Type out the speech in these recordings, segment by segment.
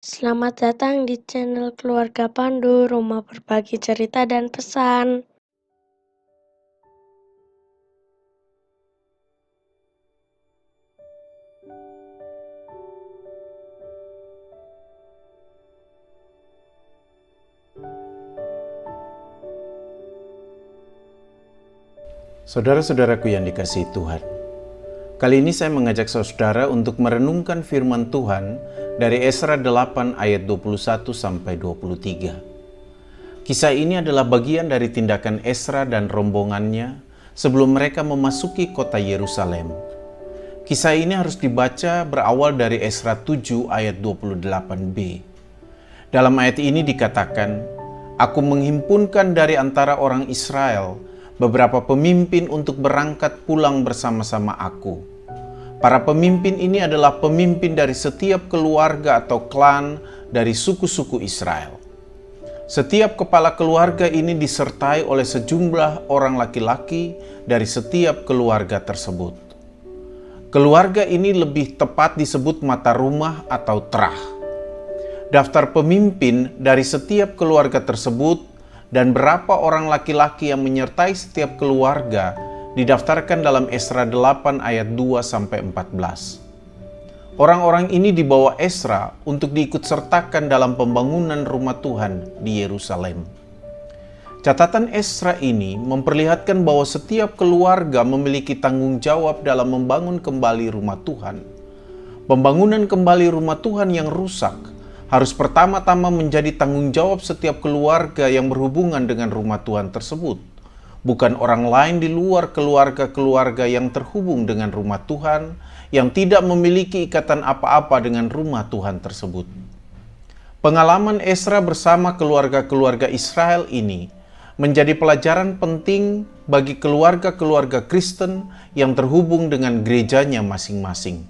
Selamat datang di channel Keluarga Pandu, rumah berbagi cerita dan pesan. Saudara-saudaraku yang dikasihi Tuhan, kali ini saya mengajak saudara untuk merenungkan firman Tuhan dari Esra 8 ayat 21 sampai 23. Kisah ini adalah bagian dari tindakan Esra dan rombongannya sebelum mereka memasuki kota Yerusalem. Kisah ini harus dibaca berawal dari Esra 7 ayat 28b. Dalam ayat ini dikatakan, "Aku menghimpunkan dari antara orang Israel beberapa pemimpin untuk berangkat pulang bersama-sama aku. Para pemimpin ini adalah pemimpin dari setiap keluarga atau klan dari suku-suku Israel. Setiap kepala keluarga ini disertai oleh sejumlah orang laki-laki dari setiap keluarga tersebut. Keluarga ini lebih tepat disebut mata rumah atau terah. Daftar pemimpin dari setiap keluarga tersebut dan berapa orang laki-laki yang menyertai setiap keluarga didaftarkan dalam Esra 8 ayat 2-14. Orang-orang ini dibawa Esra untuk diikutsertakan dalam pembangunan rumah Tuhan di Yerusalem. Catatan Esra ini memperlihatkan bahwa setiap keluarga memiliki tanggung jawab dalam membangun kembali rumah Tuhan. Pembangunan kembali rumah Tuhan yang rusak harus pertama-tama menjadi tanggung jawab setiap keluarga yang berhubungan dengan rumah Tuhan tersebut, bukan orang lain di luar keluarga-keluarga yang terhubung dengan rumah Tuhan, yang tidak memiliki ikatan apa-apa dengan rumah Tuhan tersebut. Pengalaman Esra bersama keluarga-keluarga Israel ini menjadi pelajaran penting bagi keluarga-keluarga Kristen yang terhubung dengan gerejanya masing-masing.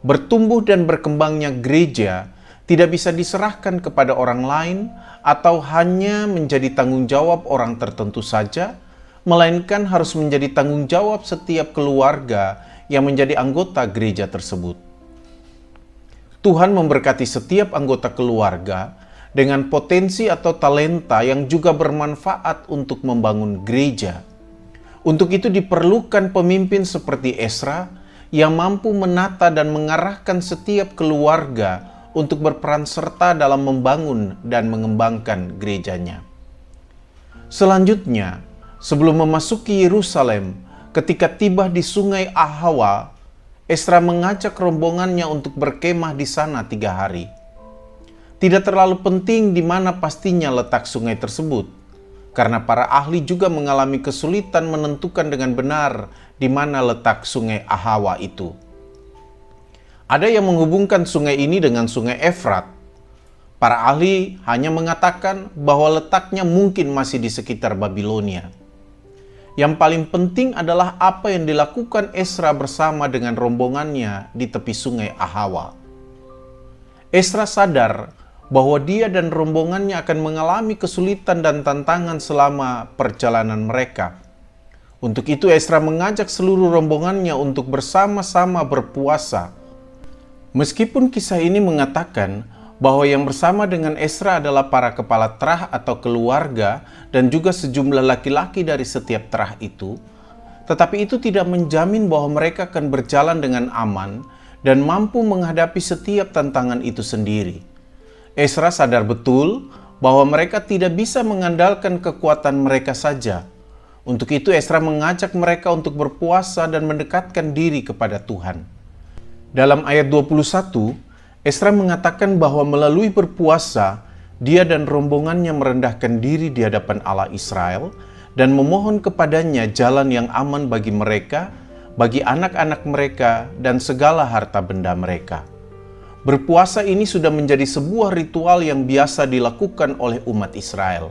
Bertumbuh dan berkembangnya gereja tidak bisa diserahkan kepada orang lain atau hanya menjadi tanggung jawab orang tertentu saja, melainkan harus menjadi tanggung jawab setiap keluarga yang menjadi anggota gereja tersebut. Tuhan memberkati setiap anggota keluarga dengan potensi atau talenta yang juga bermanfaat untuk membangun gereja. Untuk itu diperlukan pemimpin seperti Esra yang mampu menata dan mengarahkan setiap keluarga untuk berperan serta dalam membangun dan mengembangkan gerejanya. Selanjutnya, sebelum memasuki Yerusalem, ketika tiba di sungai Ahawa, Esra mengajak rombongannya untuk berkemah di sana 3 hari. Tidak terlalu penting di mana pastinya letak sungai tersebut, karena para ahli juga mengalami kesulitan menentukan dengan benar di mana letak sungai Ahawa itu. Ada yang menghubungkan sungai ini dengan sungai Efrat. Para ahli hanya mengatakan bahwa letaknya mungkin masih di sekitar Babilonia. Yang paling penting adalah apa yang dilakukan Esra bersama dengan rombongannya di tepi sungai Ahawa. Esra sadar bahwa dia dan rombongannya akan mengalami kesulitan dan tantangan selama perjalanan mereka. Untuk itu Esra mengajak seluruh rombongannya untuk bersama-sama berpuasa. Meskipun kisah ini mengatakan bahwa yang bersama dengan Esra adalah para kepala terah atau keluarga dan juga sejumlah laki-laki dari setiap terah itu, tetapi itu tidak menjamin bahwa mereka akan berjalan dengan aman dan mampu menghadapi setiap tantangan itu sendiri. Esra sadar betul bahwa mereka tidak bisa mengandalkan kekuatan mereka saja. Untuk itu Esra mengajak mereka untuk berpuasa dan mendekatkan diri kepada Tuhan. Dalam ayat 21, Esra mengatakan bahwa melalui berpuasa, dia dan rombongannya merendahkan diri di hadapan Allah Israel dan memohon kepadanya jalan yang aman bagi mereka, bagi anak-anak mereka, dan segala harta benda mereka. Berpuasa ini sudah menjadi sebuah ritual yang biasa dilakukan oleh umat Israel.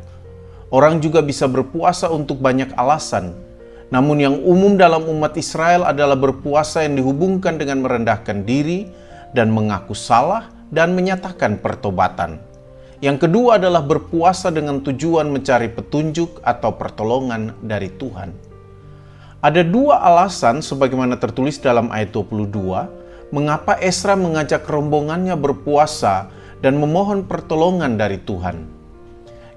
Orang juga bisa berpuasa untuk banyak alasan, namun yang umum dalam umat Israel adalah berpuasa yang dihubungkan dengan merendahkan diri dan mengaku salah dan menyatakan pertobatan. Yang kedua adalah berpuasa dengan tujuan mencari petunjuk atau pertolongan dari Tuhan. Ada 2 alasan sebagaimana tertulis dalam ayat 22, mengapa Esra mengajak rombongannya berpuasa dan memohon pertolongan dari Tuhan.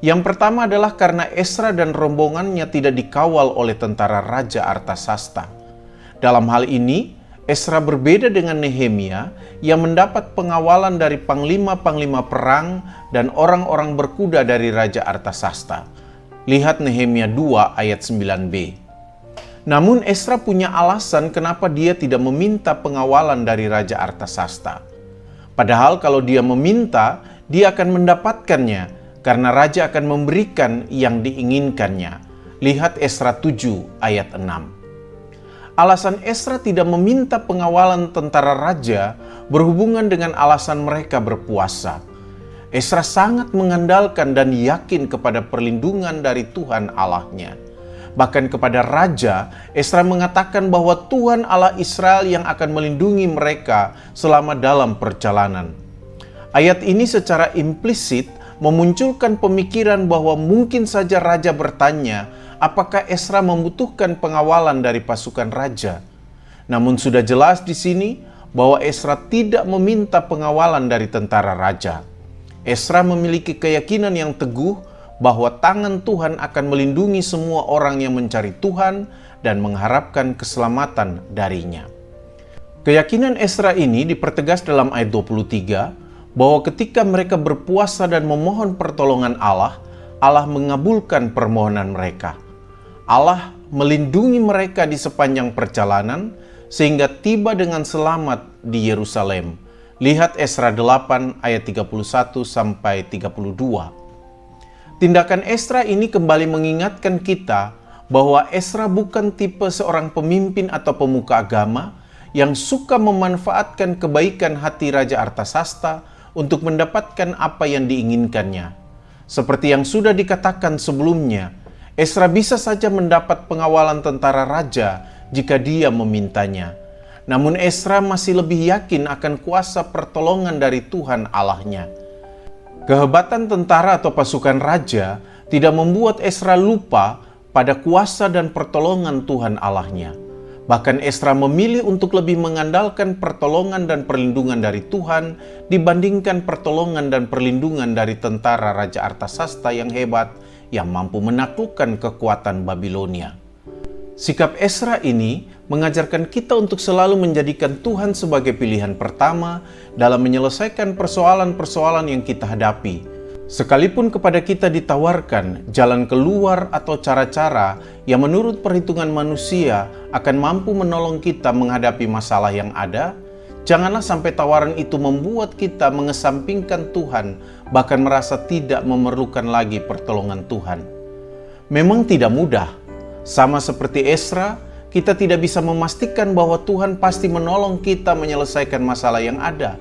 Yang pertama adalah karena Esra dan rombongannya tidak dikawal oleh tentara Raja Artasasta. Dalam hal ini, Esra berbeda dengan Nehemia yang mendapat pengawalan dari panglima-panglima perang dan orang-orang berkuda dari Raja Artasasta. Lihat Nehemia 2 ayat 9b. Namun Esra punya alasan kenapa dia tidak meminta pengawalan dari Raja Artasasta. Padahal kalau dia meminta, dia akan mendapatkannya karena Raja akan memberikan yang diinginkannya. Lihat Esra 7 ayat 6. Alasan Esra tidak meminta pengawalan tentara raja berhubungan dengan alasan mereka berpuasa. Esra sangat mengandalkan dan yakin kepada perlindungan dari Tuhan Allahnya. Bahkan kepada raja, Esra mengatakan bahwa Tuhan Allah Israel yang akan melindungi mereka selama dalam perjalanan. Ayat ini secara implisit memunculkan pemikiran bahwa mungkin saja raja bertanya, apakah Esra membutuhkan pengawalan dari pasukan raja? Namun sudah jelas di sini bahwa Esra tidak meminta pengawalan dari tentara raja. Esra memiliki keyakinan yang teguh bahwa tangan Tuhan akan melindungi semua orang yang mencari Tuhan dan mengharapkan keselamatan darinya. Keyakinan Esra ini dipertegas dalam ayat 23 bahwa ketika mereka berpuasa dan memohon pertolongan Allah, Allah mengabulkan permohonan mereka. Allah melindungi mereka di sepanjang perjalanan sehingga tiba dengan selamat di Yerusalem. Lihat Esra 8 ayat 31 sampai 32. Tindakan Esra ini kembali mengingatkan kita bahwa Esra bukan tipe seorang pemimpin atau pemuka agama yang suka memanfaatkan kebaikan hati Raja Artasasta untuk mendapatkan apa yang diinginkannya. Seperti yang sudah dikatakan sebelumnya, Esra bisa saja mendapat pengawalan tentara raja jika dia memintanya. Namun Esra masih lebih yakin akan kuasa pertolongan dari Tuhan Allahnya. Kehebatan tentara atau pasukan raja tidak membuat Esra lupa pada kuasa dan pertolongan Tuhan Allahnya. Bahkan Esra memilih untuk lebih mengandalkan pertolongan dan perlindungan dari Tuhan dibandingkan pertolongan dan perlindungan dari tentara Raja Artasasta yang hebat yang mampu menaklukkan kekuatan Babilonia. Sikap Esra ini mengajarkan kita untuk selalu menjadikan Tuhan sebagai pilihan pertama dalam menyelesaikan persoalan-persoalan yang kita hadapi. Sekalipun kepada kita ditawarkan jalan keluar atau cara-cara yang menurut perhitungan manusia akan mampu menolong kita menghadapi masalah yang ada, janganlah sampai tawaran itu membuat kita mengesampingkan Tuhan, bahkan merasa tidak memerlukan lagi pertolongan Tuhan. Memang tidak mudah. Sama seperti Esra, kita tidak bisa memastikan bahwa Tuhan pasti menolong kita menyelesaikan masalah yang ada.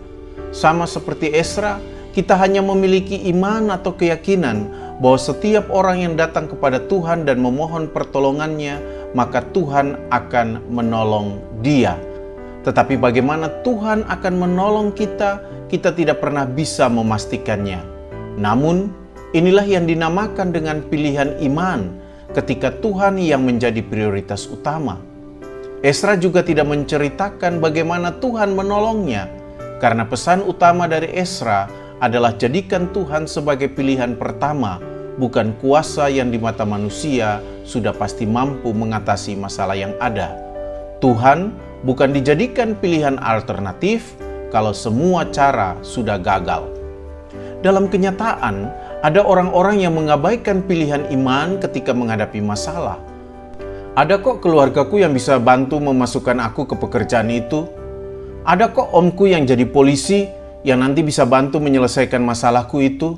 Sama seperti Esra, kita hanya memiliki iman atau keyakinan bahwa setiap orang yang datang kepada Tuhan dan memohon pertolongannya, maka Tuhan akan menolong dia. Tetapi bagaimana Tuhan akan menolong kita, kita tidak pernah bisa memastikannya. Namun, inilah yang dinamakan dengan pilihan iman ketika Tuhan yang menjadi prioritas utama. Esra juga tidak menceritakan bagaimana Tuhan menolongnya, karena pesan utama dari Esra adalah jadikan Tuhan sebagai pilihan pertama, bukan kuasa yang di mata manusia sudah pasti mampu mengatasi masalah yang ada. Tuhan bukan dijadikan pilihan alternatif kalau semua cara sudah gagal. Dalam kenyataan, ada orang-orang yang mengabaikan pilihan iman ketika menghadapi masalah. Ada kok keluargaku yang bisa bantu memasukkan aku ke pekerjaan itu. Ada kok omku yang jadi polisi yang nanti bisa bantu menyelesaikan masalahku itu.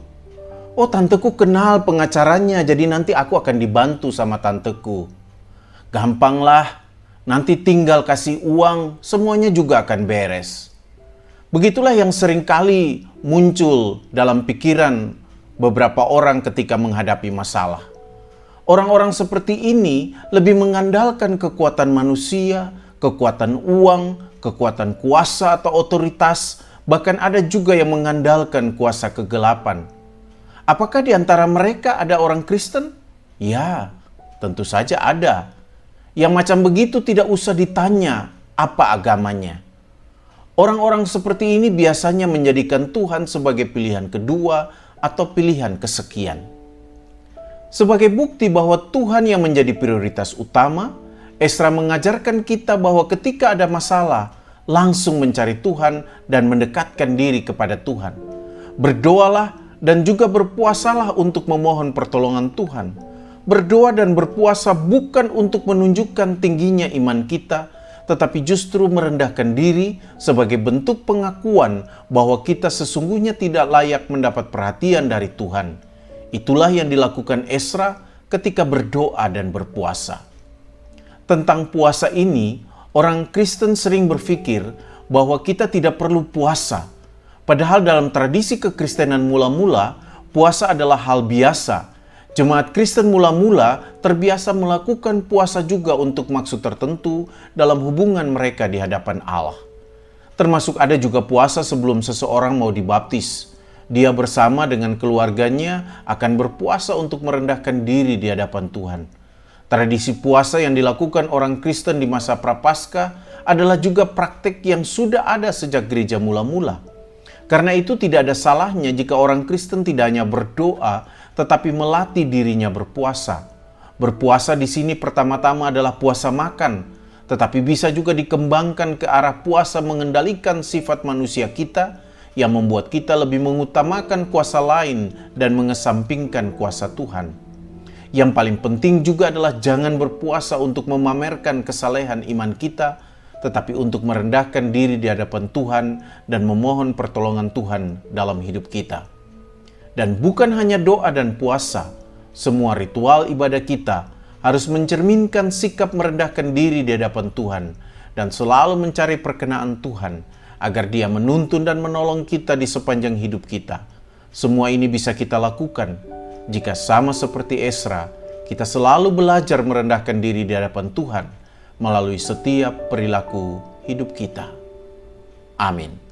Oh, tanteku kenal pengacaranya, jadi nanti aku akan dibantu sama tanteku. Gampanglah, nanti tinggal kasih uang, semuanya juga akan beres. Begitulah yang seringkali muncul dalam pikiran beberapa orang ketika menghadapi masalah. Orang-orang seperti ini lebih mengandalkan kekuatan manusia, kekuatan uang, kekuatan kuasa atau otoritas, bahkan ada juga yang mengandalkan kuasa kegelapan. Apakah di antara mereka ada orang Kristen? Ya, tentu saja ada. Yang macam begitu tidak usah ditanya apa agamanya. Orang-orang seperti ini biasanya menjadikan Tuhan sebagai pilihan kedua atau pilihan kesekian. Sebagai bukti bahwa Tuhan yang menjadi prioritas utama, Esra mengajarkan kita bahwa ketika ada masalah, langsung mencari Tuhan dan mendekatkan diri kepada Tuhan. Berdoalah dan juga berpuasalah untuk memohon pertolongan Tuhan. Berdoa dan berpuasa bukan untuk menunjukkan tingginya iman kita, tetapi justru merendahkan diri sebagai bentuk pengakuan bahwa kita sesungguhnya tidak layak mendapat perhatian dari Tuhan. Itulah yang dilakukan Esra ketika berdoa dan berpuasa. Tentang puasa ini, orang Kristen sering berpikir bahwa kita tidak perlu puasa. Padahal dalam tradisi kekristenan mula-mula, puasa adalah hal biasa. Jemaat Kristen mula-mula terbiasa melakukan puasa juga untuk maksud tertentu dalam hubungan mereka di hadapan Allah. Termasuk ada juga puasa sebelum seseorang mau dibaptis. Dia bersama dengan keluarganya akan berpuasa untuk merendahkan diri di hadapan Tuhan. Tradisi puasa yang dilakukan orang Kristen di masa Prapaskah adalah juga praktik yang sudah ada sejak gereja mula-mula. Karena itu tidak ada salahnya jika orang Kristen tidak hanya berdoa, tetapi melatih dirinya berpuasa. Berpuasa di sini pertama-tama adalah puasa makan, tetapi bisa juga dikembangkan ke arah puasa mengendalikan sifat manusia kita yang membuat kita lebih mengutamakan kuasa lain dan mengesampingkan kuasa Tuhan. Yang paling penting juga adalah jangan berpuasa untuk memamerkan kesalehan iman kita, tetapi untuk merendahkan diri di hadapan Tuhan dan memohon pertolongan Tuhan dalam hidup kita. Dan bukan hanya doa dan puasa, semua ritual ibadah kita harus mencerminkan sikap merendahkan diri di hadapan Tuhan dan selalu mencari perkenaan Tuhan agar Dia menuntun dan menolong kita di sepanjang hidup kita. Semua ini bisa kita lakukan jika sama seperti Esra, kita selalu belajar merendahkan diri di hadapan Tuhan melalui setiap perilaku hidup kita. Amin.